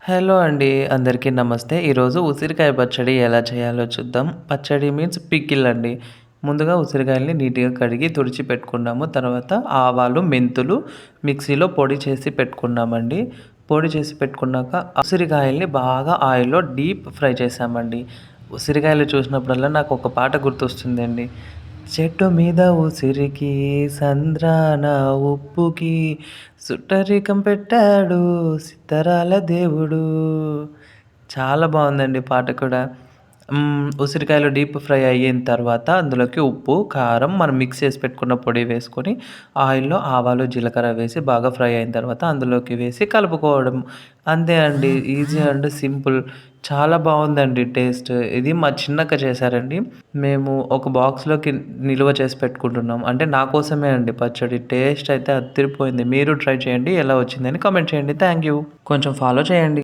Hello అండి. అందరికీ నమస్తే. ఈరోజు ఉసిరికాయ పచ్చడి ఎలా చేయాలో చూద్దాం. పచ్చడి మీన్స్ పికిల్ అండి. ముందుగా ఉసిరికాయల్ని నీట్‌గా కడిగి తుడిచి పెట్టుకున్నాము. తర్వాత ఆవాలు, మెంతులు మిక్సీలో పొడి చేసి పెట్టుకున్నామండి. పొడి చేసి పెట్టుకున్నాక ఉసిరికాయల్ని బాగా ఆయిల్‌లో డీప్ ఫ్రై చేశామండి. ఉసిరికాయలు చూసినప్పుడల్లా నాకొక పాట గుర్తొస్తుందండి. చెట్టు మీద ఉసిరికి, సంద్రాన ఉప్పుకి, సుట్టరికం పెట్టాడు సిత్తరాల దేవుడు. చాలా బావుందండి పాట కూడా. ఉసిరికాయలు డీప్ ఫ్రై అయిన తర్వాత అందులోకి ఉప్పు, కారం, మనం మిక్స్ చేసి పెట్టుకున్న పొడి వేసుకొని, ఆయిల్‌లో ఆవాలు, జీలకర్ర వేసి బాగా ఫ్రై అయిన తర్వాత అందులోకి వేసి కలుపుకోవడం. అంతే అండి. Easy and simple. చాలా బావుందండి టేస్ట్. ఇది మా చిన్నక్క చేశారండి. మేము ఒక బాక్స్‌లోకి నిలువ చేసి పెట్టుకుంటున్నాం. అంటే నా కోసమే అండి పచ్చడి. టేస్ట్ అయితే అదిరిపోయింది. మీరు ట్రై చేయండి. ఎలా వచ్చిందని కామెంట్ చేయండి. Thank you. కొంచెం ఫాలో చేయండి.